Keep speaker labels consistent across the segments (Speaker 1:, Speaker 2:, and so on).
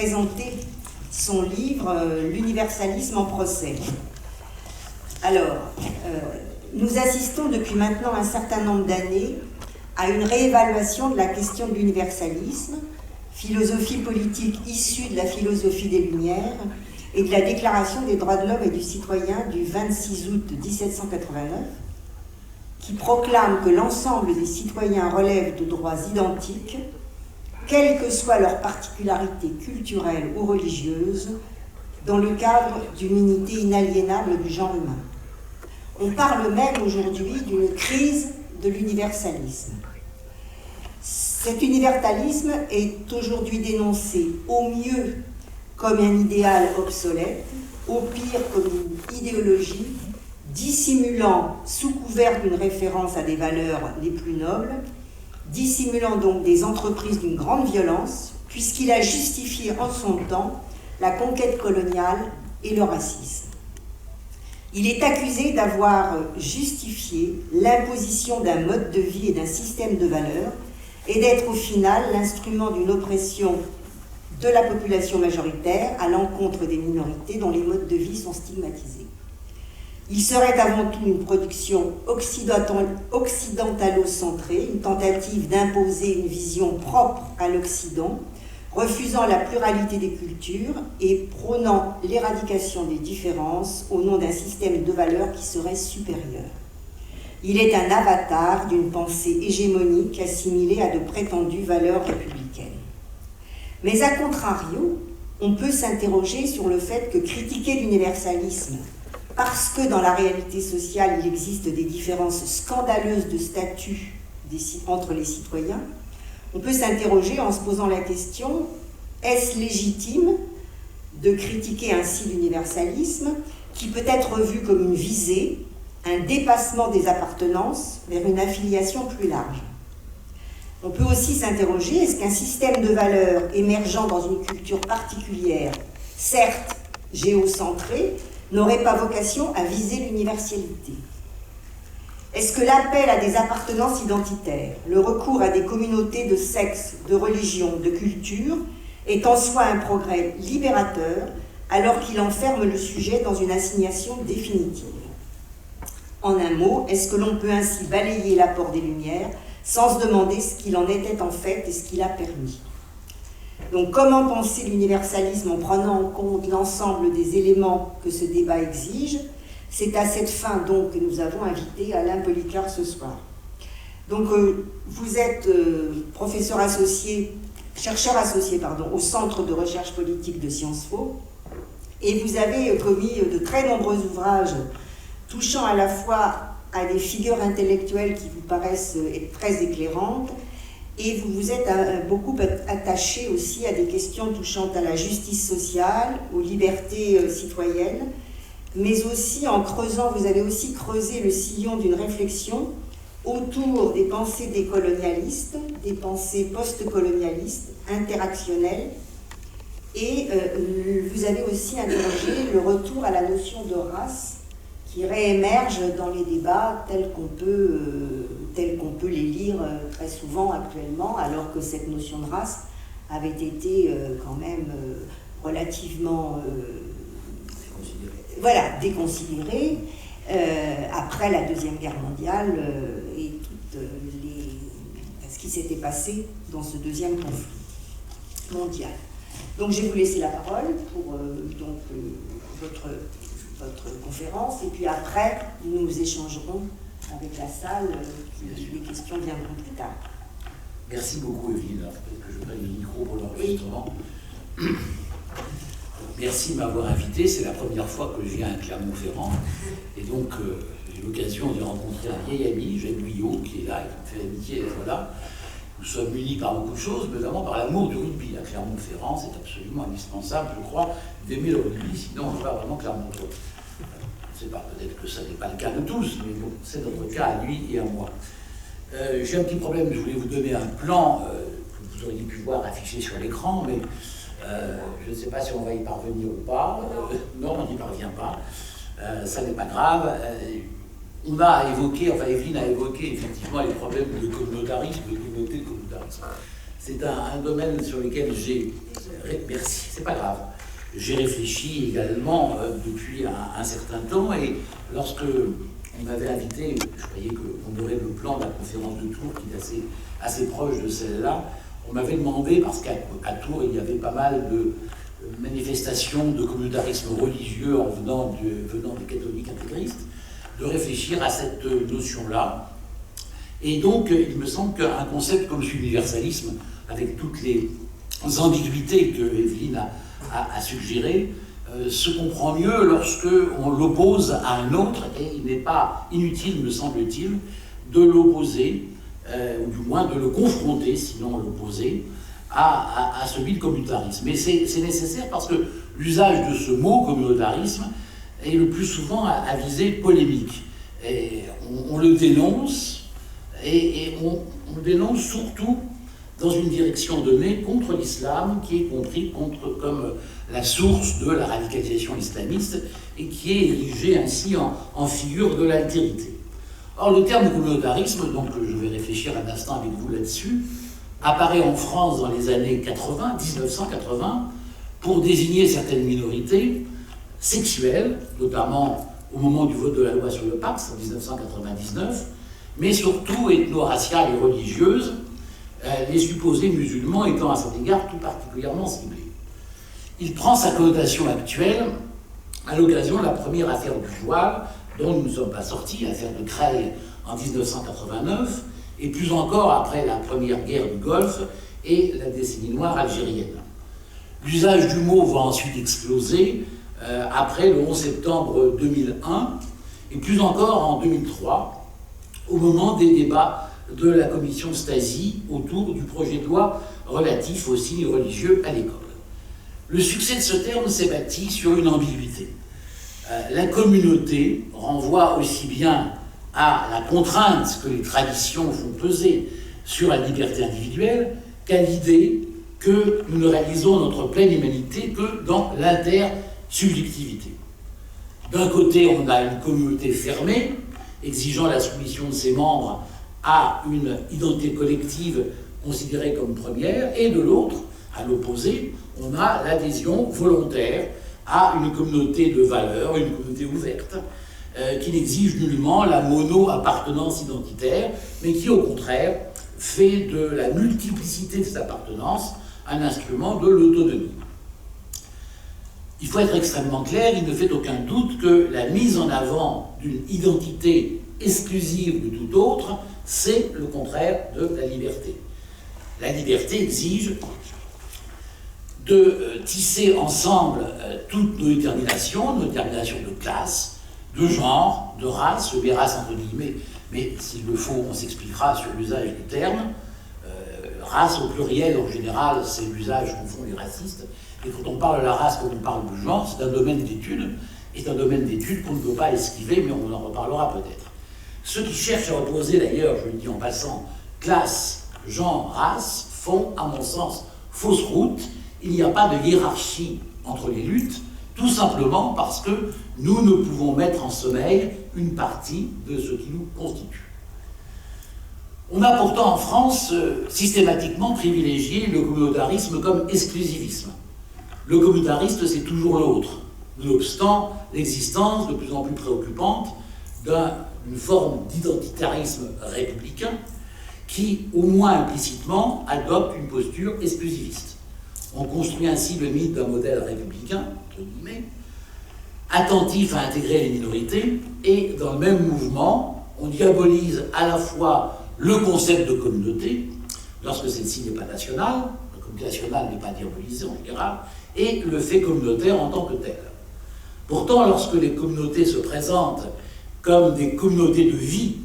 Speaker 1: présenter son livre « L'universalisme en procès ». Alors, nous assistons depuis maintenant un certain nombre d'années à une réévaluation de la question de l'universalisme, philosophie politique issue de la philosophie des Lumières et de la Déclaration des droits de l'homme et du citoyen du 26 août 1789, qui proclame que l'ensemble des citoyens relèvent de droits identiques, quelles que soient leurs particularités culturelles ou religieuses, dans le cadre d'une unité inaliénable du genre humain. On parle même aujourd'hui d'une crise de l'universalisme. Cet universalisme est aujourd'hui dénoncé au mieux comme un idéal obsolète, au pire comme une idéologie dissimulant, sous couvert d'une référence à des valeurs les plus nobles, dissimulant donc des entreprises d'une grande violence, puisqu'il a justifié en son temps la conquête coloniale et le racisme. Il est accusé d'avoir justifié l'imposition d'un mode de vie et d'un système de valeurs et d'être au final l'instrument d'une oppression de la population majoritaire à l'encontre des minorités dont les modes de vie sont stigmatisés. Il serait avant tout une production occidentalo-centrée, une tentative d'imposer une vision propre à l'Occident, refusant la pluralité des cultures et prônant l'éradication des différences au nom d'un système de valeurs qui serait supérieur. Il est un avatar d'une pensée hégémonique assimilée à de prétendues valeurs républicaines. Mais à contrario, on peut s'interroger sur le fait que critiquer l'universalisme parce que dans la réalité sociale, il existe des différences scandaleuses de statut entre les citoyens, on peut s'interroger en se posant la question, est-ce légitime de critiquer ainsi l'universalisme qui peut être vu comme une visée, un dépassement des appartenances vers une affiliation plus large? On peut aussi s'interroger, est-ce qu'un système de valeurs émergeant dans une culture particulière, certes géocentrée, n'aurait pas vocation à viser l'universalité? Est-ce que l'appel à des appartenances identitaires, le recours à des communautés de sexe, de religion, de culture, est en soi un progrès libérateur, alors qu'il enferme le sujet dans une assignation définitive? En un mot, est-ce que l'on peut ainsi balayer l'apport des Lumières sans se demander ce qu'il en était en fait et ce qu'il a permis? Donc, comment penser l'universalisme en prenant en compte l'ensemble des éléments que ce débat exige? C'est à cette fin donc que nous avons invité Alain Policar ce soir. Donc, vous êtes chercheur associé au Centre de recherche politique de Sciences Po, et vous avez commis de très nombreux ouvrages touchant à la fois à des figures intellectuelles qui vous paraissent être très éclairantes, et vous vous êtes beaucoup attaché aussi à des questions touchant à la justice sociale, aux libertés citoyennes, mais aussi en creusant, vous avez aussi creusé le sillon d'une réflexion autour des pensées décolonialistes, des pensées post-colonialistes, interactionnelles, et vous avez aussi interrogé le retour à la notion de race qui réémerge dans les débats tels qu'on peut les lire très souvent actuellement, alors que cette notion de race avait été quand même relativement déconsidérée après la Deuxième Guerre mondiale et ce qui s'était passé dans ce deuxième conflit mondial. Donc je vais vous laisser la parole pour votre conférence, et puis après, nous échangerons avec la salle, les questions viendront plus tard.
Speaker 2: Merci beaucoup, Evelyne. Peut-être que je prenne le micro pour l'enregistrement. Oui. Merci de m'avoir invité. C'est la première fois que je viens à Clermont-Ferrand. Et donc, j'ai l'occasion de rencontrer un vieil ami, Jacques Guyot, qui est là et qui me fait l'amitié d'être là. Nous sommes unis par beaucoup de choses, notamment par l'amour du rugby. À Clermont-Ferrand, c'est absolument indispensable, je crois, d'aimer le rugby, sinon on ne va pas vraiment Clermont-Ferrand. Je ne sais pas, peut-être que ça n'est pas le cas de tous, mais bon, c'est notre cas à lui et à moi. J'ai un petit problème, je voulais vous donner un plan que vous auriez pu voir affiché sur l'écran, mais je ne sais pas si on va y parvenir ou pas. Non, on n'y parvient pas. Ça n'est pas grave. On a évoqué, Evelyne a évoqué effectivement les problèmes de communautarisme, de communauté de communautarisme. C'est un domaine sur lequel j'ai... Merci. c'est pas grave. J'ai réfléchi également depuis un certain temps, et lorsque on m'avait invité, je croyais qu'on aurait le plan de la conférence de Tours, qui est assez proche de celle-là. On m'avait demandé, parce qu'à Tours, il y avait pas mal de manifestations de communautarisme religieux venant des catholiques intégristes, de réfléchir à cette notion-là. Et donc, il me semble qu'un concept comme l'universalisme, avec toutes les ambiguïtés que Evelyne a suggérées, se comprend mieux lorsque on l'oppose à un autre, et il n'est pas inutile, me semble-t-il, de l'opposer, ou du moins de le confronter, sinon l'opposer, à celui de communautarisme. Mais c'est nécessaire parce que l'usage de ce mot, communautarisme, est le plus souvent à visée polémique. Et on le dénonce, et on le dénonce surtout dans une direction donnée contre l'islam, qui est compris comme la source de la radicalisation islamiste, et qui est érigée ainsi en figure de l'altérité. Or, le terme communautarisme, donc je vais réfléchir un instant avec vous là-dessus, apparaît en France dans les années 80, 1980, pour désigner certaines minorités sexuelles, notamment au moment du vote de la loi sur le Pax en 1999, mais surtout ethno-raciales et religieuses, les supposés musulmans étant à cet égard tout particulièrement ciblés. Il prend sa connotation actuelle à l'occasion de la première affaire du voile, dont nous ne sommes pas sortis, l'affaire de Creil en 1989, et plus encore après la première guerre du Golfe et la décennie noire algérienne. L'usage du mot va ensuite exploser après le 11 septembre 2001, et plus encore en 2003, au moment des débats de la commission Stasi autour du projet de loi relatif aux signes religieux à l'école. Le succès de ce terme s'est bâti sur une ambiguïté. La communauté renvoie aussi bien à la contrainte que les traditions font peser sur la liberté individuelle qu'à l'idée que nous ne réalisons notre pleine humanité que dans l'intersubjectivité. D'un côté, on a une communauté fermée, exigeant la soumission de ses membres à une identité collective considérée comme première, et de l'autre, à l'opposé, on a l'adhésion volontaire à une communauté de valeurs, une communauté ouverte, qui n'exige nullement la mono-appartenance identitaire, mais qui, au contraire, fait de la multiplicité de cette appartenance un instrument de l'autonomie. Il faut être extrêmement clair, il ne fait aucun doute que la mise en avant d'une identité exclusive de tout autre, c'est le contraire de la liberté. La liberté exige de tisser ensemble toutes nos déterminations de classe, de genre, de race, je mets race entre guillemets, mais s'il le faut, on s'expliquera sur l'usage du terme. Race au pluriel, en général, c'est l'usage qu'on font les racistes. Et quand on parle de la race, quand on parle du genre, c'est un domaine d'étude, et un domaine d'étude qu'on ne peut pas esquiver, mais on en reparlera peut-être. Ceux qui cherchent à opposer, d'ailleurs, je le dis en passant, classe, genre, race, font, à mon sens, fausse route. Il n'y a pas de hiérarchie entre les luttes, tout simplement parce que nous ne pouvons mettre en sommeil une partie de ce qui nous constitue. On a pourtant en France systématiquement privilégié le communautarisme comme exclusivisme. Le communautariste, c'est toujours l'autre, nonobstant l'existence de plus en plus préoccupante d'une forme d'identitarisme républicain qui, au moins implicitement, adopte une posture exclusiviste. On construit ainsi le mythe d'un modèle républicain, entre guillemets, attentif à intégrer les minorités, et dans le même mouvement, on diabolise à la fois le concept de communauté, lorsque celle-ci n'est pas nationale, la communauté nationale n'est pas diabolisée en général, et le fait communautaire en tant que tel. Pourtant, lorsque les communautés se présentent comme des communautés de vie,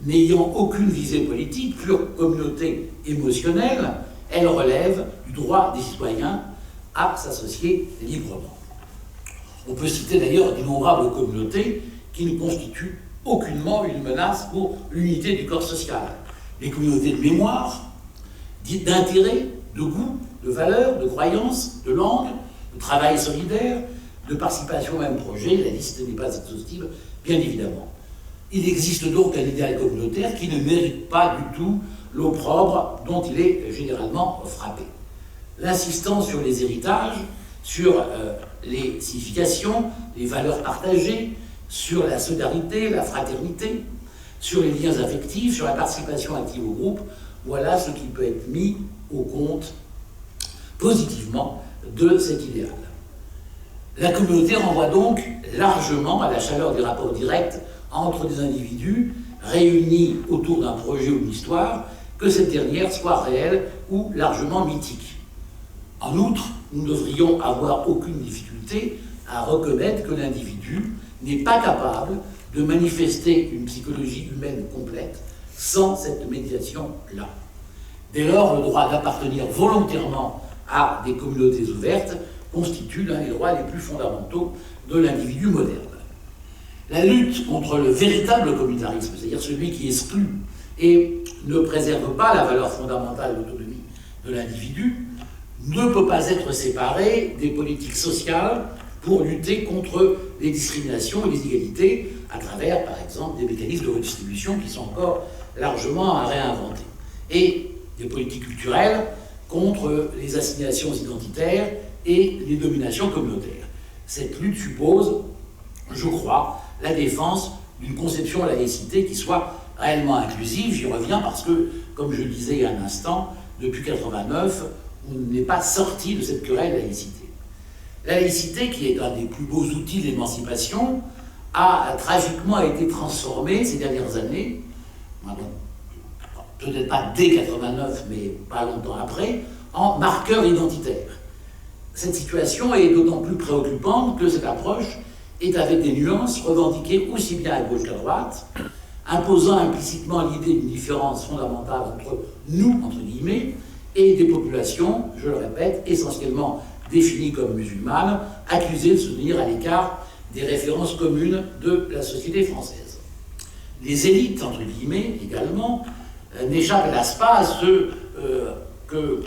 Speaker 2: n'ayant aucune visée politique, pure communauté émotionnelle, elles relèvent du droit des citoyens à s'associer librement. On peut citer d'ailleurs d'innombrables communautés qui ne constituent aucunement une menace pour l'unité du corps social. Les communautés de mémoire, dites d'intérêt, de goût, de valeurs, de croyances, de langue, de travail solidaire, de participation au même projet, la liste n'est pas exhaustive, bien évidemment. Il existe donc un idéal communautaire qui ne mérite pas du tout l'opprobre dont il est généralement frappé. L'insistance sur les héritages sur les significations, les valeurs partagées, sur la solidarité, la fraternité, sur les liens affectifs, sur la participation active au groupe. Voilà ce qui peut être mis au compte positivement de cet idéal. La communauté renvoie donc largement à la chaleur des rapports directs entre des individus réunis autour d'un projet ou d'une histoire, que cette dernière soit réelle ou largement mythique. En outre, nous ne devrions avoir aucune difficulté à reconnaître que l'individu n'est pas capable de manifester une psychologie humaine complète sans cette médiation-là. Dès lors, le droit d'appartenir volontairement à des communautés ouvertes constitue l'un des droits les plus fondamentaux de l'individu moderne. La lutte contre le véritable communautarisme, c'est-à-dire celui qui exclut et ne préserve pas la valeur fondamentale de l'autonomie de l'individu, ne peut pas être séparée des politiques sociales pour lutter contre les discriminations et les inégalités à travers, par exemple, des mécanismes de redistribution qui sont encore largement à réinventer. Et des politiques culturelles contre les assignations identitaires et les dominations communautaires. Cette lutte suppose, je crois, la défense d'une conception de la laïcité qui soit réellement inclusive. J'y reviens parce que, comme je le disais il y a un instant, depuis 1989, on n'est pas sorti de cette querelle laïcité. La laïcité, qui est un des plus beaux outils d'émancipation, a tragiquement été transformée ces dernières années, peut-être pas dès 1989, mais pas longtemps après, en marqueur identitaire. Cette situation est d'autant plus préoccupante que cette approche est avec des nuances revendiquées aussi bien à gauche qu'à droite, imposant implicitement l'idée d'une différence fondamentale entre nous, entre guillemets, et des populations, je le répète, essentiellement définies comme musulmanes, accusées de se tenir à l'écart des références communes de la société française. Les élites, entre guillemets, également, n'échappent hélas pas à ce que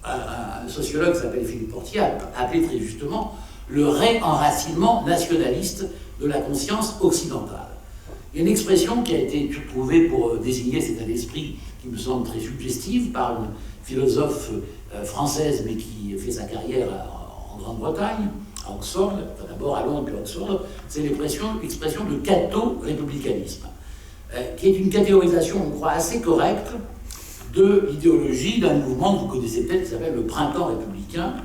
Speaker 2: un sociologue qui s'appelle Philippe Portier a appelé très justement le réenracinement nationaliste de la conscience occidentale. Il y a une expression qui a été trouvée pour désigner cet état d'esprit qui me semble très suggestive par une philosophe française mais qui fait sa carrière en Grande-Bretagne, à Oxford, enfin d'abord à Londres puis à Oxford, c'est l'expression de catho-républicanisme, qui est une catégorisation, on croit, assez correcte de l'idéologie d'un mouvement que vous connaissez peut-être qui s'appelle le Printemps républicain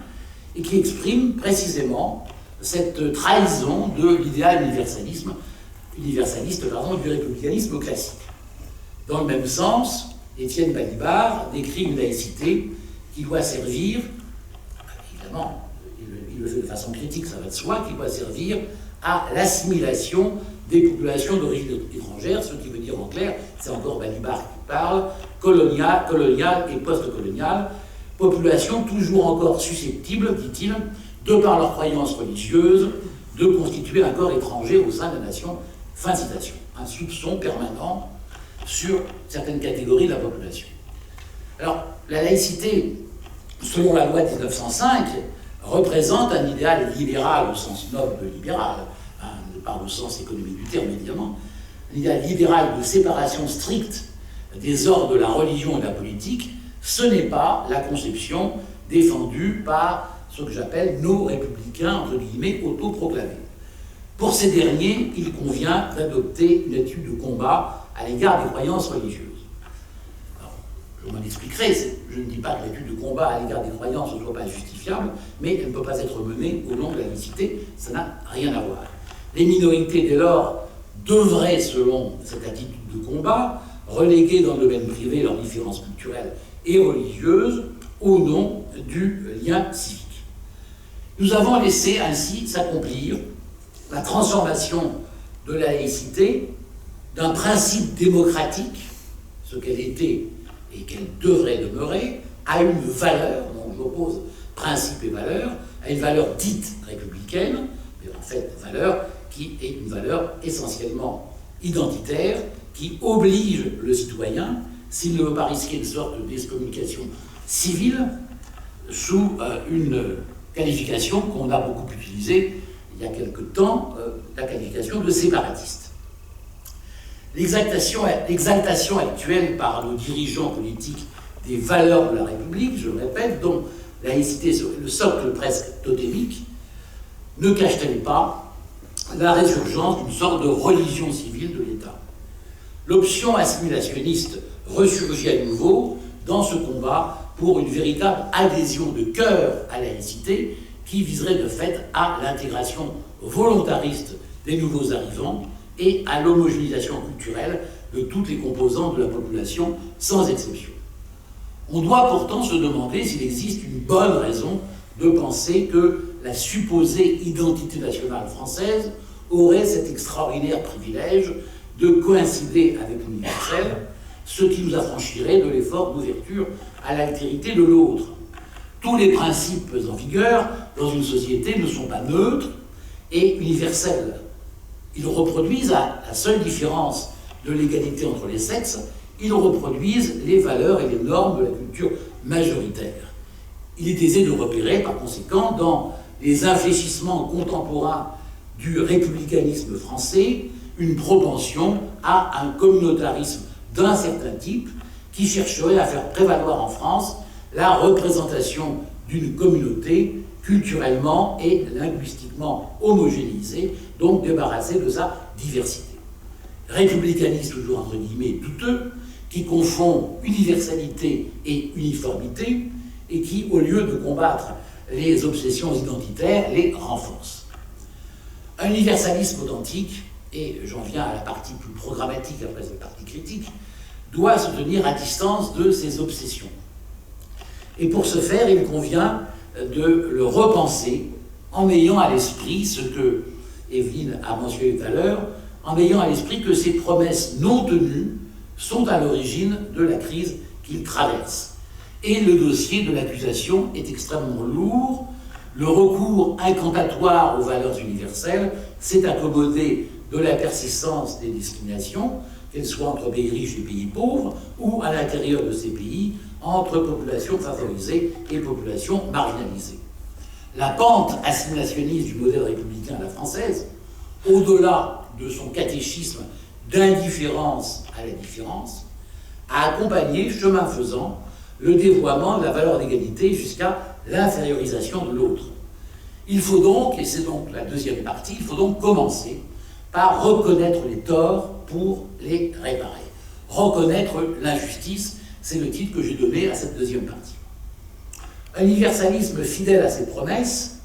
Speaker 2: et qui exprime précisément cette trahison de l'idéal universaliste du républicanisme classique. Dans le même sens, Étienne Balibar décrit une laïcité qui doit servir, évidemment, il le fait de façon critique, ça va de soi, qui doit servir à l'assimilation des populations d'origine étrangère, ce qui veut dire en clair, c'est encore Balibar qui parle, coloniale et post-coloniale, population toujours encore susceptible, dit-il, de par leurs croyances religieuses, de constituer un corps étranger au sein de la nation. Fin de citation. Un soupçon permanent sur certaines catégories de la population. Alors, la laïcité, selon la loi de 1905, représente un idéal libéral au sens noble libéral, pas au sens économique du terme, évidemment, un idéal libéral de séparation stricte des ordres de la religion et de la politique. Ce n'est pas la conception défendue par ce que j'appelle nos républicains, entre guillemets, autoproclamés. Pour ces derniers, il convient d'adopter une attitude de combat à l'égard des croyances religieuses. Alors, je m'en expliquerai, je ne dis pas que l'attitude de combat à l'égard des croyances ne soit pas justifiable, mais elle ne peut pas être menée au nom de la laïcité, ça n'a rien à voir. Les minorités, dès lors, devraient, selon cette attitude de combat, reléguer dans le domaine privé leurs différences culturelles et religieuses au nom du lien civique. Nous avons laissé ainsi s'accomplir la transformation de la laïcité d'un principe démocratique, ce qu'elle était et qu'elle devrait demeurer, à une valeur, dont j'oppose principe et valeur, à une valeur dite républicaine, mais en fait valeur qui est une valeur essentiellement identitaire, qui oblige le citoyen, s'il ne veut pas risquer une sorte d'excommunication civile, sous une qualification qu'on a beaucoup utilisée il y a quelque temps, la qualification de séparatiste. L'exaltation actuelle par nos dirigeants politiques des valeurs de la République, je le répète, dont laïcité serait le socle presque totémique, ne cache-t-elle pas la résurgence d'une sorte de religion civile de l'État? L'option assimilationniste ressurgit à nouveau dans ce combat pour une véritable adhésion de cœur à la laïcité qui viserait de fait à l'intégration volontariste des nouveaux arrivants et à l'homogénéisation culturelle de toutes les composantes de la population, sans exception. On doit pourtant se demander s'il existe une bonne raison de penser que la supposée identité nationale française aurait cet extraordinaire privilège de coïncider avec l'universel, ce qui nous affranchirait de l'effort d'ouverture à l'altérité de l'autre. Tous les principes en vigueur dans une société ne sont pas neutres et universels. Ils reproduisent, à la seule différence de l'égalité entre les sexes, ils reproduisent les valeurs et les normes de la culture majoritaire. Il est aisé de repérer, par conséquent, dans les infléchissements contemporains du républicanisme français, une propension à un communautarisme d'un certain type qui chercherait à faire prévaloir en France la représentation d'une communauté culturellement et linguistiquement homogénéisée, donc débarrassée de sa diversité. Républicanisme toujours entre guillemets douteux, qui confond universalité et uniformité, et qui, au lieu de combattre les obsessions identitaires, les renforce. Un universalisme authentique, et j'en viens à la partie plus programmatique après cette partie critique, doit se tenir à distance de ces obsessions. Et pour ce faire, il convient de le repenser en ayant à l'esprit ce que Evelyne a mentionné tout à l'heure, en ayant à l'esprit que ces promesses non tenues sont à l'origine de la crise qu'il traverse. Et le dossier de l'accusation est extrêmement lourd. Le recours incantatoire aux valeurs universelles s'est accommodé de la persistance des discriminations, qu'elles soient entre pays riches et pays pauvres, ou à l'intérieur de ces pays, entre populations favorisées et populations marginalisées. La pente assimilationniste du modèle républicain à la française, au-delà de son catéchisme d'indifférence à la différence, a accompagné, chemin faisant, le dévoiement de la valeur d'égalité jusqu'à l'infériorisation de l'autre. Il faut donc, et c'est donc la deuxième partie, il faut donc commencer par reconnaître les torts pour les réparer. Reconnaître l'injustice, c'est le titre que j'ai donné à cette deuxième partie. Un universalisme fidèle à ses promesses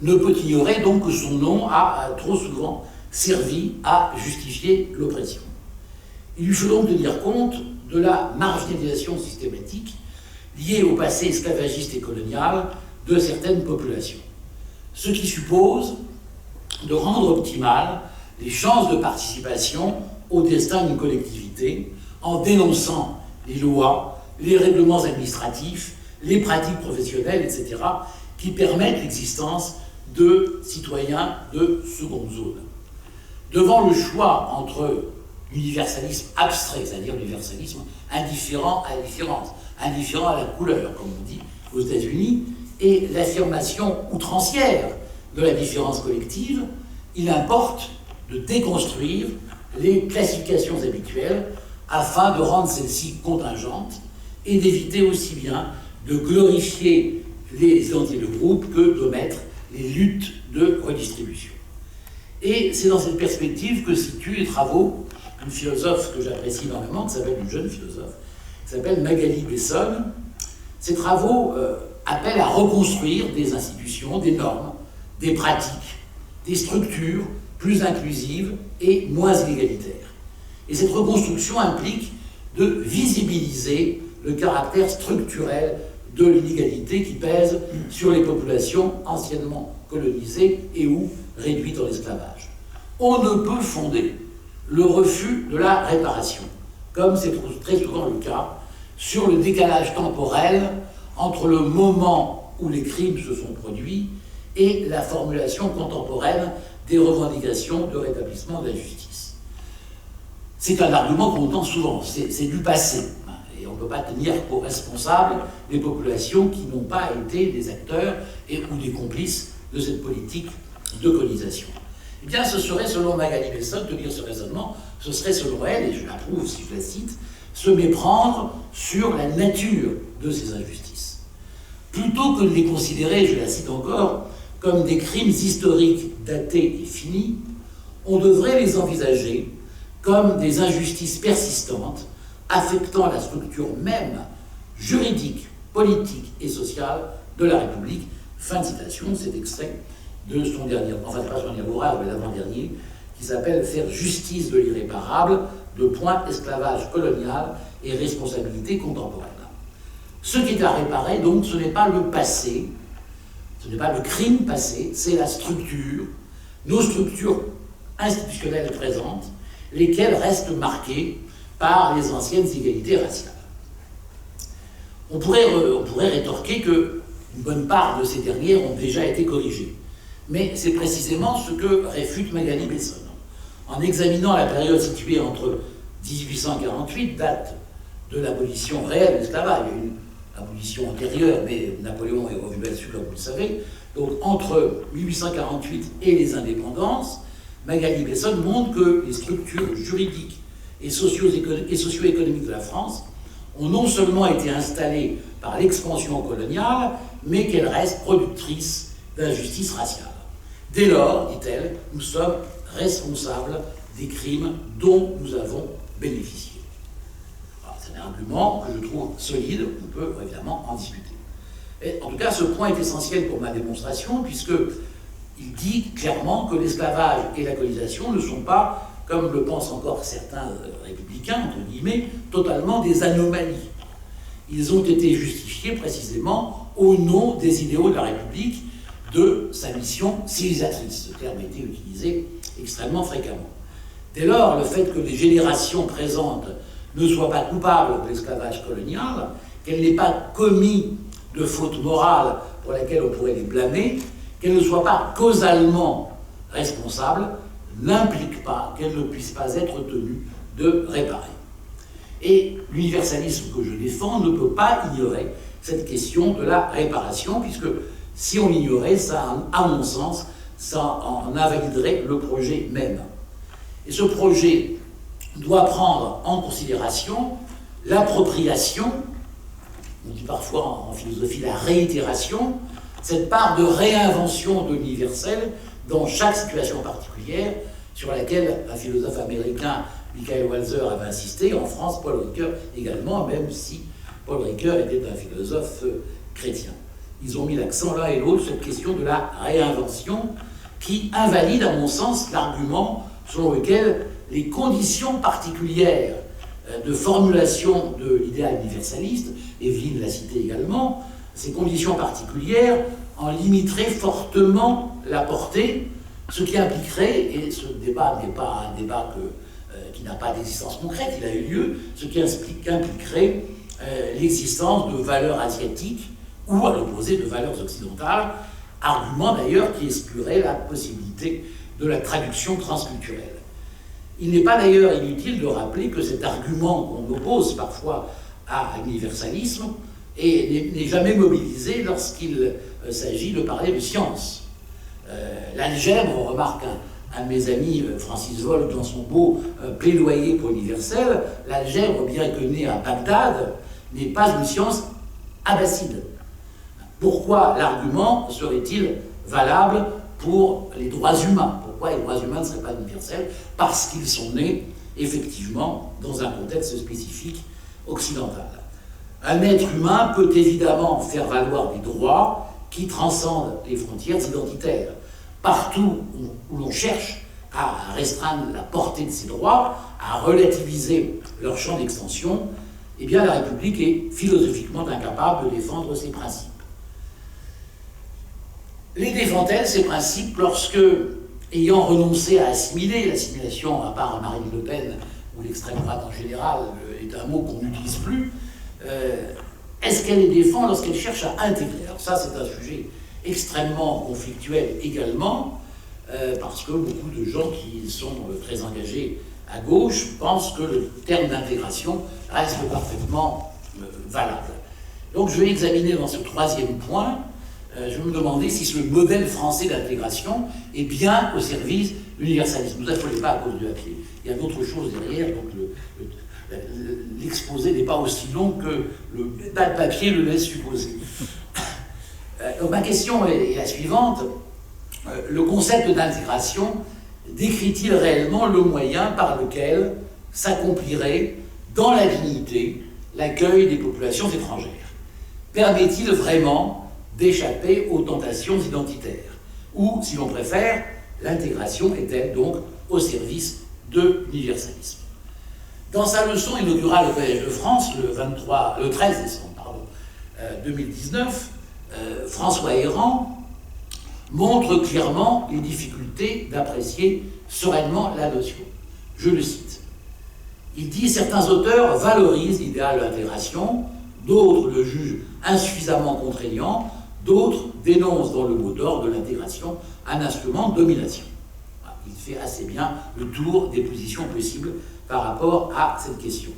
Speaker 2: ne peut ignorer donc que son nom a trop souvent servi à justifier l'oppression. Il lui faut donc tenir compte de la marginalisation systématique liée au passé esclavagiste et colonial de certaines populations, ce qui suppose de rendre optimales les chances de participation au destin d'une collectivité en dénonçant les lois, les règlements administratifs, les pratiques professionnelles, etc., qui permettent l'existence de citoyens de seconde zone. Devant le choix entre universalisme abstrait, c'est-à-dire l'universalisme indifférent à la différence, indifférent à la couleur, comme on dit aux États-Unis, et l'affirmation outrancière de la différence collective, il importe de déconstruire les classifications habituelles afin de rendre celles-ci contingentes et d'éviter aussi bien de glorifier les identités de groupe que d'omettre les luttes de redistribution. Et c'est dans cette perspective que situent les travaux d'une philosophe que j'apprécie énormément, qui s'appelle une jeune philosophe, qui s'appelle Magali Besson. Ces travaux appellent à reconstruire des institutions, des normes, des pratiques, des structures plus inclusives et moins inégalitaires. Et cette reconstruction implique de visibiliser le caractère structurel de l'inégalité qui pèse sur les populations anciennement colonisées et ou réduites en esclavage. On ne peut fonder le refus de la réparation, comme c'est très souvent le cas, sur le décalage temporel entre le moment où les crimes se sont produits et la formulation contemporaine des revendications de rétablissement de la justice. C'est un argument qu'on entend souvent, c'est du passé, et on ne peut pas tenir pour responsables les populations qui n'ont pas été des acteurs ou des complices de cette politique de colonisation. Eh bien, ce serait, selon Magali Besson, de dire ce raisonnement, ce serait, selon elle, et je l'approuve si je la cite, se méprendre sur la nature de ces injustices. plutôt que de les considérer, je la cite encore, comme des crimes historiques datés et finis, on devrait les envisager comme des injustices persistantes affectant la structure même juridique, politique et sociale de la République. Fin de citation, c'est extrait de son dernier, enfin pas son dernier ouvrage, mais l'avant-dernier, qui s'appelle « Faire justice de l'irréparable, esclavage colonial et responsabilité contemporaine ». Ce qui est à réparer, donc, ce n'est pas le passé, ce n'est pas le crime passé, c'est la structure, nos structures institutionnelles présentes, lesquelles restent marquées par les anciennes inégalités raciales. On pourrait rétorquer qu'une bonne part de ces dernières ont déjà été corrigées. Mais c'est précisément ce que réfute Magali Besson. En examinant la période située entre 1848, date de l'abolition réelle de l'esclavage, il y a eu une abolition antérieure, mais Napoléon est revenu là-dessus, comme vous le savez. Donc entre 1848 et les indépendances, Magali Besson montre que les structures juridiques et socio-économiques de la France ont non seulement été installées par l'expansion coloniale, mais qu'elles restent productrices d'injustice raciale. Dès lors, dit-elle, nous sommes responsables des crimes dont nous avons bénéficié. C'est un argument que je trouve solide, on peut évidemment en discuter. Et en tout cas, ce point est essentiel pour ma démonstration, puisqu'il dit clairement que l'esclavage et la colonisation ne sont pas, comme le pensent encore certains républicains, entre guillemets, totalement des anomalies. Ils ont été justifiés précisément au nom des idéaux de la République, de sa mission civilisatrice. Ce terme a été utilisé extrêmement fréquemment. Dès lors, le fait que les générations présentes ne soient pas coupables de l'esclavage colonial, qu'elles n'aient pas commis de faute morale pour laquelle on pourrait les blâmer, qu'elles ne soient pas causalement responsables, n'implique pas qu'elles ne puissent pas être tenues de réparer. Et l'universalisme que je défends ne peut pas ignorer cette question de la réparation, puisque si on l'ignorait, ça, à mon sens, ça en invaliderait le projet même. Et ce projet doit prendre en considération l'appropriation, on dit parfois en philosophie la réitération, cette part de réinvention de l'universel dans chaque situation particulière, sur laquelle un philosophe américain, Michael Walzer, avait insisté, en France, Paul Ricoeur également, même si Paul Ricoeur était un philosophe chrétien. Ils ont mis l'accent l'un et l'autre sur cette question de la réinvention qui invalide, à mon sens, l'argument selon lequel les conditions particulières de formulation de l'idéal universaliste, Evelyne l'a cité également, ces conditions particulières en limiteraient fortement la portée, ce qui impliquerait, et ce débat n'est pas un débat qui n'a pas d'existence concrète, il a eu lieu, ce qui impliquerait l'existence de valeurs asiatiques ou à l'opposé de valeurs occidentales, argument d'ailleurs qui exclurait la possibilité de la traduction transculturelle. Il n'est pas d'ailleurs inutile de rappeler que cet argument qu'on oppose parfois à l'universalisme n'est jamais mobilisé lorsqu'il s'agit de parler de science. L'algèbre, remarque un de mes amis, Francis Wolff, dans son beau plaidoyer pour l'universel, l'algèbre, bien que née à Bagdad, n'est pas une science abbasside. Pourquoi l'argument serait-il valable pour les droits humains? Pourquoi les droits humains ne seraient pas universels? Parce qu'ils sont nés, effectivement, dans un contexte spécifique occidental. Un être humain peut évidemment faire valoir des droits qui transcendent les frontières identitaires. Partout où l'on cherche à restreindre la portée de ces droits, à relativiser leur champ d'extension, eh bien la République est philosophiquement incapable de défendre ces principes. Les défend-elle, ces principes, lorsque, ayant renoncé à assimiler, l'assimilation, à part Marine Le Pen ou l'extrême droite en général, est un mot qu'on n'utilise plus, est-ce qu'elle les défend lorsqu'elle cherche à intégrer? Alors ça, c'est un sujet extrêmement conflictuel également, parce que beaucoup de gens qui sont très engagés à gauche pensent que le terme d'intégration reste parfaitement valable. Donc je vais examiner dans ce troisième point, je vais me demander si ce modèle français d'intégration est bien au service de l'universalisme. Ne vous affolez pas à cause du papier. Il y a d'autres choses derrière, donc l'exposé n'est pas aussi long que le papier le laisse supposer. Donc ma question est la suivante. Le concept d'intégration décrit-il réellement le moyen par lequel s'accomplirait dans la dignité l'accueil des populations étrangères? Permet-il vraiment d'échapper aux tentations identitaires? Ou, si l'on préfère, l'intégration est-elle donc au service de l'universalisme? Dans sa leçon inaugurale au Collège de France, le 13 décembre 2019, François Héran montre clairement les difficultés d'apprécier sereinement la notion. Je le cite. Il dit « Certains auteurs valorisent l'idéal de l'intégration, d'autres le jugent insuffisamment contraignant, d'autres dénoncent dans le mot d'ordre de l'intégration un instrument de domination. » Il fait assez bien le tour des positions possibles par rapport à cette question.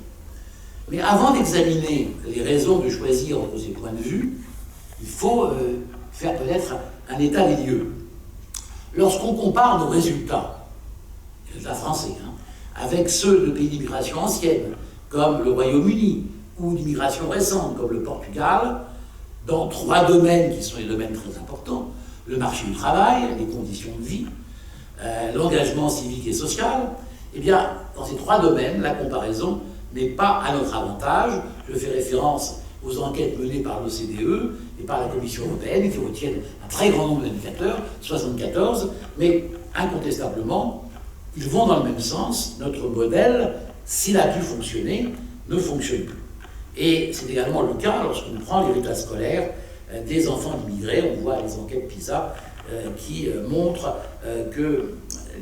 Speaker 2: Mais avant d'examiner les raisons de choisir entre ces points de vue, il faut faire peut-être un état des lieux. Lorsqu'on compare nos résultats français, avec ceux de pays d'immigration ancienne, comme le Royaume-Uni, ou d'immigration récente, comme le Portugal, dans 3 domaines qui sont des domaines très importants, le marché du travail, les conditions de vie, l'engagement civique et social, eh bien, dans ces 3 domaines, la comparaison n'est pas à notre avantage. Je fais référence aux enquêtes menées par l'OCDE et par la Commission européenne, qui retiennent un très grand nombre d'indicateurs, 74, mais incontestablement, ils vont dans le même sens. Notre modèle, s'il a pu fonctionner, ne fonctionne plus. Et c'est également le cas lorsqu'on prend les résultats scolaires des enfants d'immigrés. On voit les enquêtes PISA qui montrent que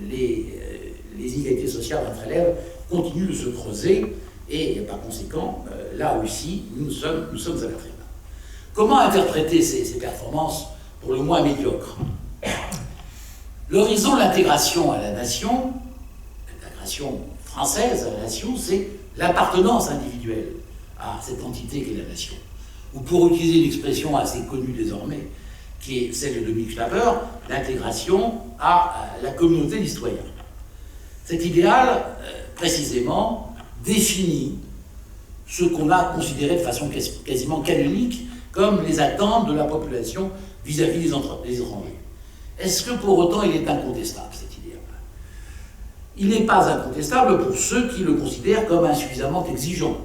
Speaker 2: les inégalités sociales entre élèves continuent de se creuser, et par conséquent, là aussi, nous sommes à la traîne. Comment interpréter ces performances pour le moins médiocres? L'horizon de l'intégration à la nation, l'intégration française à la nation, c'est l'appartenance individuelle à cette entité qu'est la nation. Ou pour utiliser une expression assez connue désormais, qui est celle de Dominique Schlapper, l'intégration à la communauté des citoyens. Cet idéal, précisément, définit ce qu'on a considéré de façon quasiment canonique comme les attentes de la population vis-à-vis des étrangers. Est-ce que pour autant il est incontestable, cet idéal? Il n'est pas incontestable pour ceux qui le considèrent comme insuffisamment exigeant,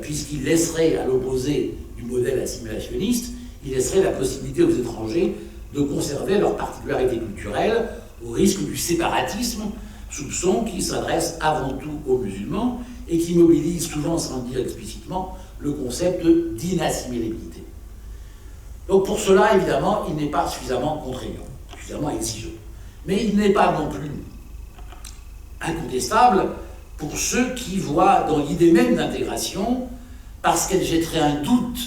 Speaker 2: puisqu'il laisserait, à l'opposé du modèle assimilationniste, il laisserait la possibilité aux étrangers de conserver leur particularité culturelle au risque du séparatisme, soupçon qui s'adresse avant tout aux musulmans et qui mobilise souvent, sans le dire explicitement, le concept d'inassimilabilité. Donc pour cela, évidemment, il n'est pas suffisamment contraignant, suffisamment exigeant. Mais il n'est pas non plus incontestable pour ceux qui voient dans l'idée même d'intégration, parce qu'elle jetterait un doute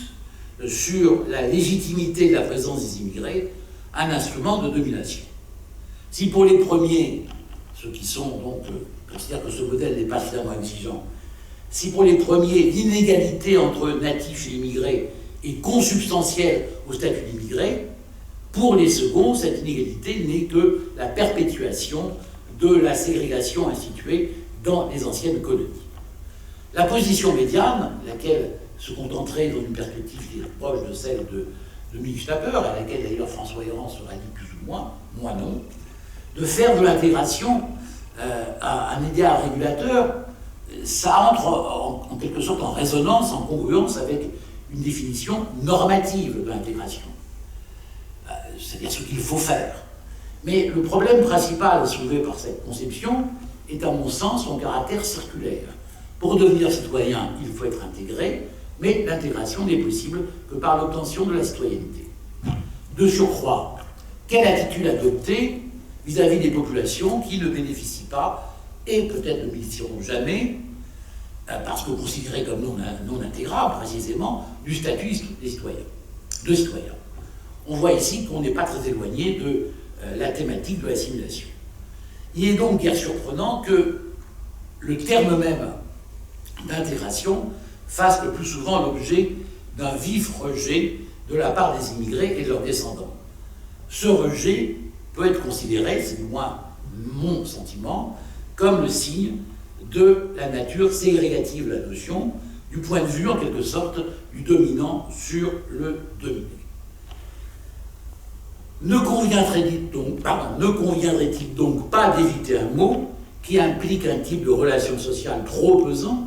Speaker 2: sur la légitimité de la présence des immigrés, un instrument de domination. Si pour les premiers, ceux qui sont donc considèrent que ce modèle n'est pas suffisamment exigeant, si pour les premiers l'inégalité entre natifs et immigrés est consubstantielle au statut d'immigré, pour les seconds, cette inégalité n'est que la perpétuation de la ségrégation instituée dans les anciennes colonies. La position médiane, laquelle se contenterait dans une perspective qui est proche de celle de Dominique Schlapper, à laquelle d'ailleurs François Héran se rallie plus ou moins, moi non, de faire de l'intégration un idéal régulateur, ça entre en quelque sorte en résonance, en congruence avec une définition normative de l'intégration. C'est-à-dire ce qu'il faut faire. Mais le problème principal soulevé par cette conception est, à mon sens, son caractère circulaire. Pour devenir citoyen, il faut être intégré, mais l'intégration n'est possible que par l'obtention de la citoyenneté. De surcroît, quelle attitude adopter vis-à-vis des populations qui ne bénéficient pas, et peut-être ne bénéficieront jamais, parce que considérées comme non intégrables, précisément, du statut de citoyen. On voit ici qu'on n'est pas très éloigné de la thématique de l'assimilation. Il est donc guère surprenant que le terme même d'intégration fasse le plus souvent l'objet d'un vif rejet de la part des immigrés et de leurs descendants. Ce rejet peut être considéré, c'est du moins mon sentiment, comme le signe de la nature ségrégative de la notion, du point de vue, en quelque sorte, du dominant sur le dominé. Ne conviendrait-il donc pas d'éviter un mot qui implique un type de relation sociale trop pesant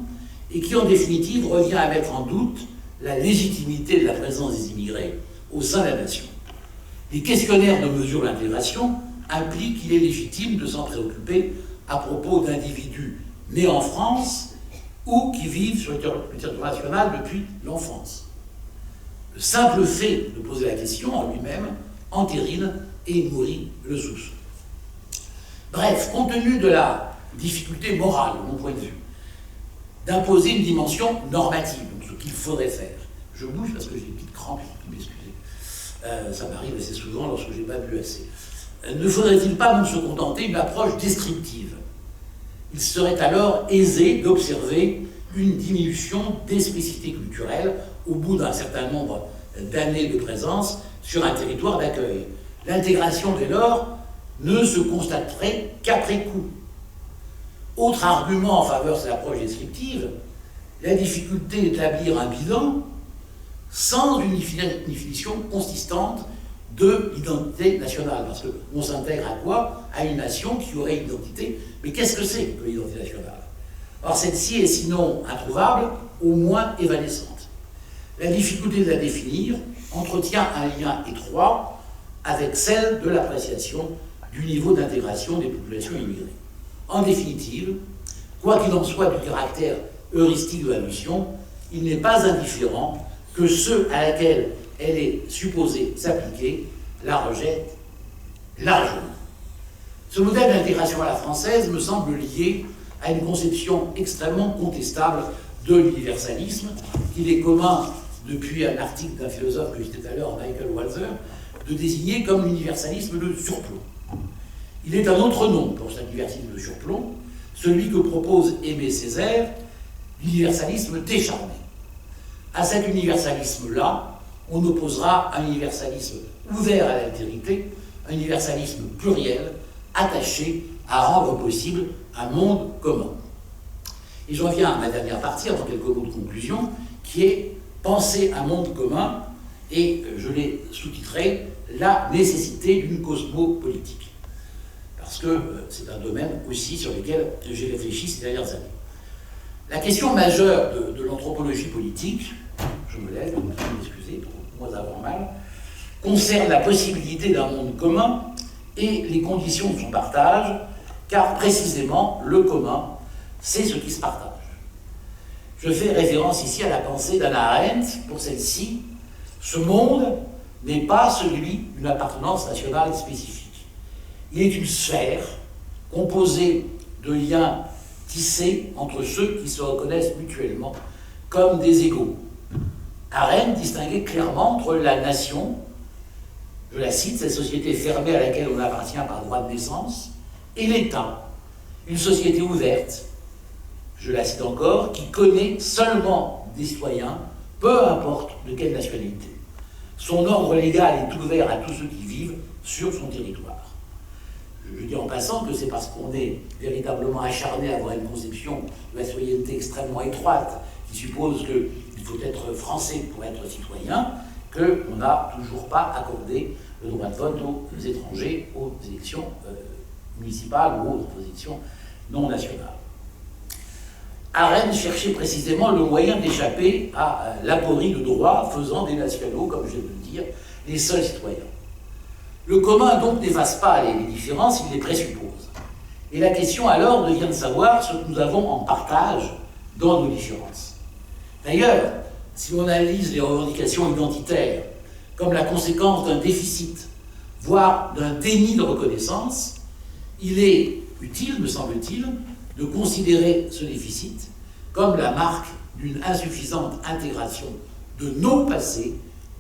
Speaker 2: et qui, en définitive, revient à mettre en doute la légitimité de la présence des immigrés au sein de la nation? Les questionnaires de mesure de l'intégration impliquent qu'il est légitime de s'en préoccuper à propos d'individus nés en France ou qui vivent sur le territoire national depuis l'enfance. Le simple fait de poser la question en lui-même entérine et nourrit le soupçon. Bref, compte tenu de la difficulté morale, de mon point de vue, d'imposer une dimension normative, donc ce qu'il faudrait faire. Je bouge parce que j'ai des petites crampes, m'excusez. Ça m'arrive assez souvent lorsque je n'ai pas bu assez. Ne faudrait-il pas donc se contenter d'une approche descriptive? Il serait alors aisé d'observer une diminution des spécificités culturelles au bout d'un certain nombre d'années de présence sur un territoire d'accueil. L'intégration, dès lors, ne se constaterait qu'après coup. Autre argument en faveur de cette approche descriptive, la difficulté d'établir un bilan sans une définition consistante de l'identité nationale. Parce qu'on s'intègre à quoi? À une nation qui aurait une identité. Mais qu'est-ce que c'est que l'identité nationale? Or, celle-ci est sinon introuvable, au moins évanescente. La difficulté de la définir entretient un lien étroit avec celle de l'appréciation du niveau d'intégration des populations immigrées. En définitive, quoi qu'il en soit du caractère heuristique de la notion, il n'est pas indifférent que ceux à laquelle elle est supposée s'appliquer la rejettent largement. Ce modèle d'intégration à la française me semble lié à une conception extrêmement contestable de l'universalisme, qu'il est commun, depuis un article d'un philosophe que je citais tout à l'heure, Michael Walzer, de désigner comme l'universalisme de surplomb. Il est un autre nom pour cet universalisme de surplomb, celui que propose Aimé Césaire, l'universalisme décharné. À cet universalisme-là, on opposera un universalisme ouvert à l'altérité, un universalisme pluriel, attaché à rendre possible un monde commun. Et j'en viens à ma dernière partie, avant quelques mots de conclusion, qui est penser un monde commun, et je l'ai sous-titré la nécessité d'une cosmopolitique. Parce que c'est un domaine aussi sur lequel j'ai réfléchi ces dernières années. La question majeure de l'anthropologie politique, je me lève, vous m'excusez, pour moi avoir mal, concerne la possibilité d'un monde commun et les conditions de son partage, car précisément le commun, c'est ce qui se partage. Je fais référence ici à la pensée d'Hannah Arendt. Pour celle-ci, ce monde n'est pas celui d'une appartenance nationale spécifique. Il est une sphère composée de liens tissés entre ceux qui se reconnaissent mutuellement comme des égaux. Arendt distinguait clairement entre la nation, je la cite, cette société fermée à laquelle on appartient par droit de naissance, et l'État, une société ouverte, je la cite encore, qui connaît seulement des citoyens, peu importe de quelle nationalité. Son ordre légal est ouvert à tous ceux qui vivent sur son territoire. Je dis en passant que c'est parce qu'on est véritablement acharné à avoir une conception de la citoyenneté extrêmement étroite, qui suppose qu'il faut être français pour être citoyen, qu'on n'a toujours pas accordé le droit de vote aux étrangers aux élections municipales ou aux élections non nationales. Arendt cherchait précisément le moyen d'échapper à l'aporie de droit faisant des nationaux, comme je viens de le dire, les seuls citoyens. Le commun donc n'efface pas les différences, il les présuppose. Et la question alors devient de savoir ce que nous avons en partage dans nos différences. D'ailleurs, si on analyse les revendications identitaires comme la conséquence d'un déficit, voire d'un déni de reconnaissance, il est utile, me semble-t-il, de considérer ce déficit comme la marque d'une insuffisante intégration de nos passés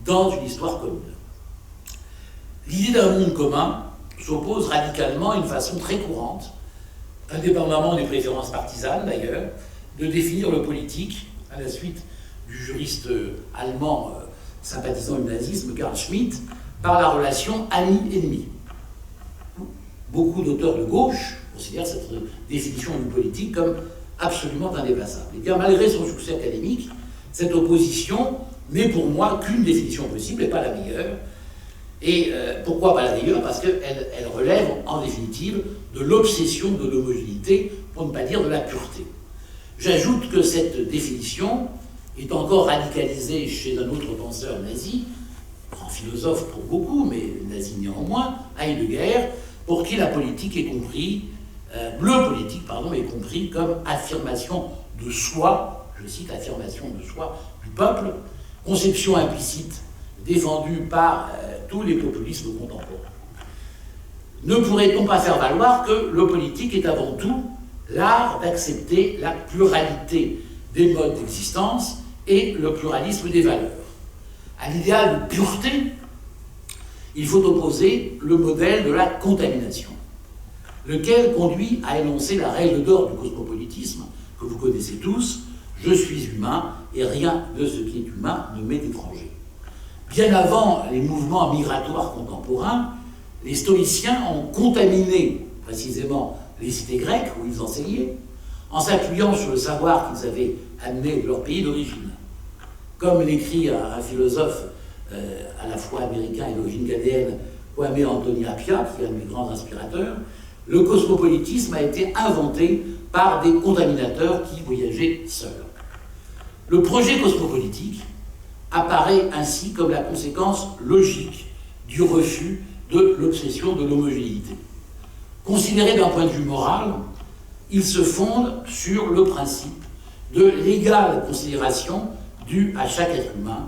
Speaker 2: dans une histoire commune. L'idée d'un monde commun s'oppose radicalement à une façon très courante, indépendamment des préférences partisanes d'ailleurs, de définir le politique, à la suite du juriste allemand sympathisant du nazisme, Carl Schmitt, par la relation ami-ennemi. Beaucoup d'auteurs de gauche considèrent cette définition du politique comme absolument indépassable. Et bien, malgré son succès académique, cette opposition n'est pour moi qu'une définition possible et pas la meilleure. Et pourquoi pas la rigueur? Parce qu'elle relève en définitive de l'obsession de l'homogénéité, pour ne pas dire de la pureté. J'ajoute que cette définition est encore radicalisée chez un autre penseur nazi, grand philosophe pour beaucoup, mais nazi néanmoins, Heidegger, pour qui la politique est compris, le politique, pardon, est compris comme affirmation de soi, je cite, affirmation de soi du peuple, conception implicite défendue par tous les populismes contemporains. Ne pourrait-on pas faire valoir que le politique est avant tout l'art d'accepter la pluralité des modes d'existence et le pluralisme des valeurs? À l'idéal de pureté, il faut opposer le modèle de la contamination, lequel conduit à énoncer la règle d'or du cosmopolitisme, que vous connaissez tous: je suis humain et rien de ce qui est humain ne m'est étranger. Bien avant les mouvements migratoires contemporains, les stoïciens ont contaminé précisément les cités grecques où ils enseignaient, en s'appuyant sur le savoir qu'ils avaient amené de leur pays d'origine. Comme l'écrit un philosophe à la fois américain et d'origine ghanéenne, Kwame Anthony Appiah, qui est un de mes grands inspirateurs, le cosmopolitisme a été inventé par des contaminateurs qui voyageaient seuls. Le projet cosmopolitique apparaît ainsi comme la conséquence logique du refus de l'obsession de l'homogénéité. Considéré d'un point de vue moral, il se fonde sur le principe de l'égale considération due à chaque être humain,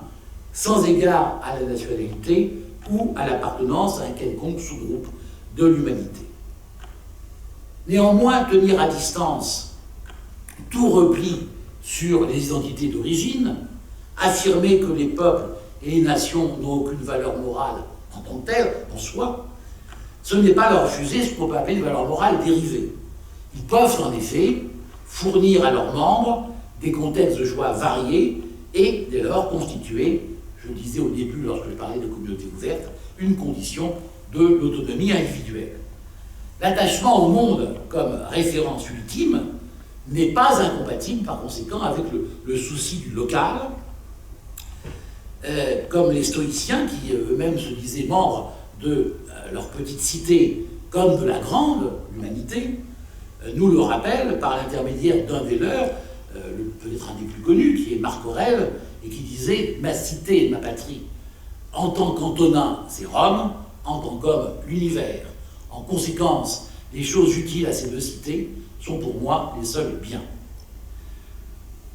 Speaker 2: sans égard à la nationalité ou à l'appartenance à un quelconque sous-groupe de l'humanité. Néanmoins, tenir à distance tout repli sur les identités d'origine, affirmer que les peuples et les nations n'ont aucune valeur morale en tant que telle, en soi, ce n'est pas leur refuser ce qu'on peut appeler des valeurs morales dérivées. Ils peuvent en effet fournir à leurs membres des contextes de joie variés et dès lors constituer, je le disais au début lorsque je parlais de communauté ouverte, une condition de l'autonomie individuelle. L'attachement au monde comme référence ultime n'est pas incompatible par conséquent avec le souci du local, comme les stoïciens qui eux-mêmes se disaient membres de leur petite cité comme de la grande humanité, nous le rappellent par l'intermédiaire d'un des leurs, peut-être un des plus connus, qui est Marc Aurèle, et qui disait « Ma cité, ma patrie, en tant qu'Antonin, c'est Rome, en tant qu'homme, l'univers. En conséquence, les choses utiles à ces deux cités sont pour moi les seuls biens. »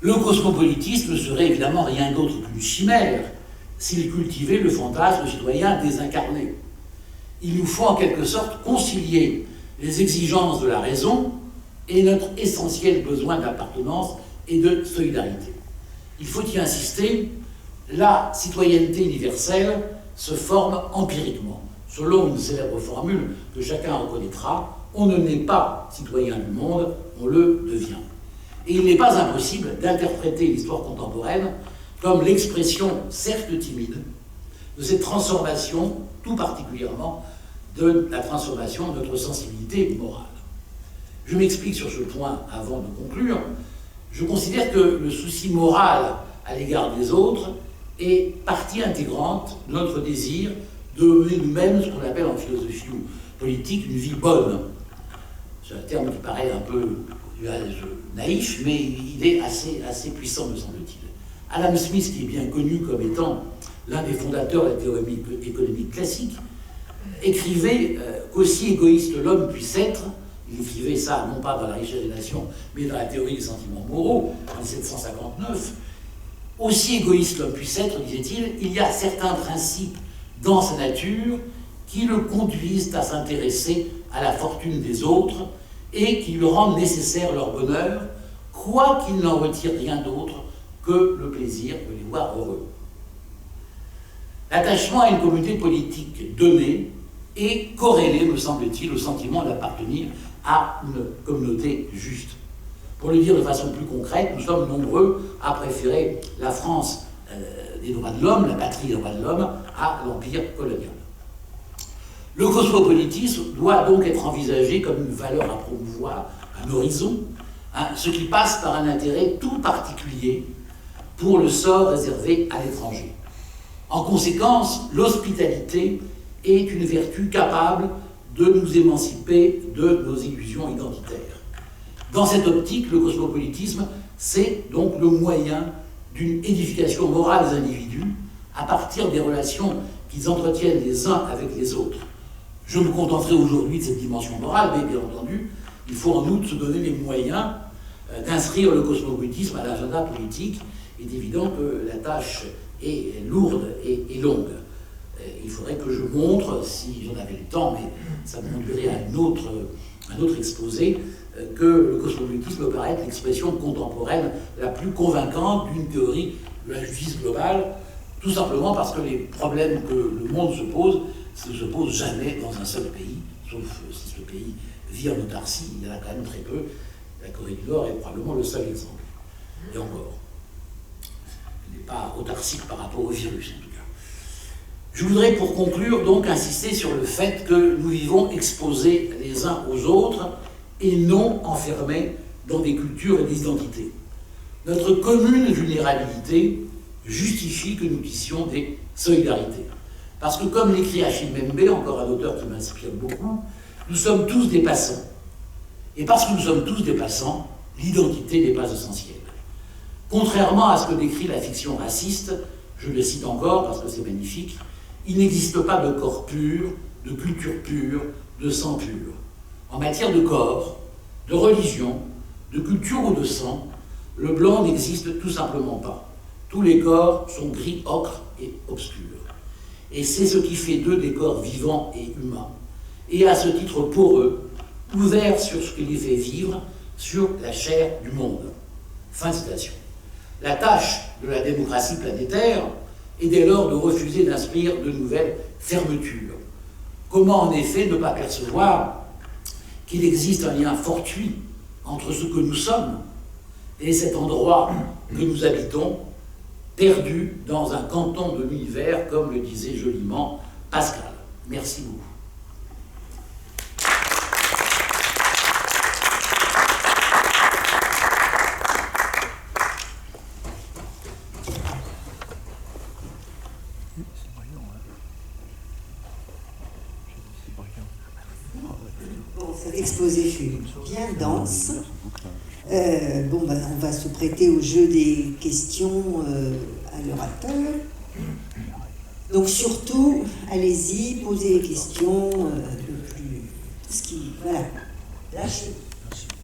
Speaker 2: Le cosmopolitisme ne serait évidemment rien d'autre qu'une chimère s'il cultivait le fantasme citoyen désincarné. Il nous faut en quelque sorte concilier les exigences de la raison et notre essentiel besoin d'appartenance et de solidarité. Il faut y insister, la citoyenneté universelle se forme empiriquement. Selon une célèbre formule que chacun reconnaîtra, on ne naît pas citoyen du monde, on le devient. Et il n'est pas impossible d'interpréter l'histoire contemporaine comme l'expression, certes timide, de cette transformation, tout particulièrement de la transformation de notre sensibilité morale. Je m'explique sur ce point avant de conclure. Je considère que le souci moral à l'égard des autres est partie intégrante de notre désir de mener nous-mêmes ce qu'on appelle en philosophie politique une vie bonne. C'est un terme qui paraît un peu naïf, mais il est assez puissant, me semble-t-il. Adam Smith, qui est bien connu comme étant l'un des fondateurs de la théorie économique classique, écrivait qu'aussi égoïste l'homme puisse être, il écrivait ça non pas dans La richesse des nations, mais dans la théorie des sentiments moraux, en 1759, aussi égoïste l'homme puisse être, disait-il, il y a certains principes dans sa nature qui le conduisent à s'intéresser à la fortune des autres et qui lui rendent nécessaire leur bonheur, quoi qu'il n'en retire rien d'autre que le plaisir de les voir heureux. L'attachement à une communauté politique donnée est corrélé, me semble-t-il, au sentiment d'appartenir à une communauté juste. Pour le dire de façon plus concrète, nous sommes nombreux à préférer la France des droits de l'homme, la patrie des droits de l'homme, à l'empire colonial. Le cosmopolitisme doit donc être envisagé comme une valeur à promouvoir, un horizon, ce qui passe par un intérêt tout particulier pour le sort réservé à l'étranger. En conséquence, l'hospitalité est une vertu capable de nous émanciper de nos illusions identitaires. Dans cette optique, le cosmopolitisme, c'est donc le moyen d'une édification morale des individus à partir des relations qu'ils entretiennent les uns avec les autres. Je me contenterai aujourd'hui de cette dimension morale, mais bien entendu, il faut en outre se donner les moyens d'inscrire le cosmopolitisme à l'agenda politique. Il est évident que la tâche est lourde et longue. Il faudrait que je montre, si j'en avais le temps, mais ça me conduirait à un autre exposé, que le cosmopolitisme me paraît être l'expression contemporaine la plus convaincante d'une théorie de la justice globale, tout simplement parce que les problèmes que le monde se pose ne se posent jamais dans un seul pays, sauf si ce pays vit en autarcie, il y en a quand même très peu. La Corée du Nord est probablement le seul exemple. Et encore. Il n'est pas autarcique par rapport au virus, en tout cas. Je voudrais, pour conclure, donc, insister sur le fait que nous vivons exposés les uns aux autres et non enfermés dans des cultures et des identités. Notre commune vulnérabilité justifie que nous tissions des solidarités. Parce que, comme l'écrit Achille Mbembe, encore un auteur qui m'inspire beaucoup, nous sommes tous des passants. Et parce que nous sommes tous des passants, l'identité n'est pas essentielle. Contrairement à ce que décrit la fiction raciste, je le cite encore parce que c'est magnifique, il n'existe pas de corps pur, de culture pure, de sang pur. En matière de corps, de religion, de culture ou de sang, le blanc n'existe tout simplement pas. Tous les corps sont gris, ocre et obscurs. Et c'est ce qui fait d'eux des corps vivants et humains. Et à ce titre poreux, ouverts sur ce qui les fait vivre, sur la chair du monde. Fin de citation. La tâche de la démocratie planétaire est dès lors de refuser d'inscrire de nouvelles fermetures. Comment en effet ne pas percevoir qu'il existe un lien fortuit entre ce que nous sommes et cet endroit que nous habitons, perdu dans un canton de l'univers, comme le disait joliment Pascal. Merci beaucoup.
Speaker 1: Cet exposé fut bien dense. On va se prêter au jeu des questions à l'orateur. Donc surtout, allez-y, posez les questions, tout ce qui... Voilà, lâchez.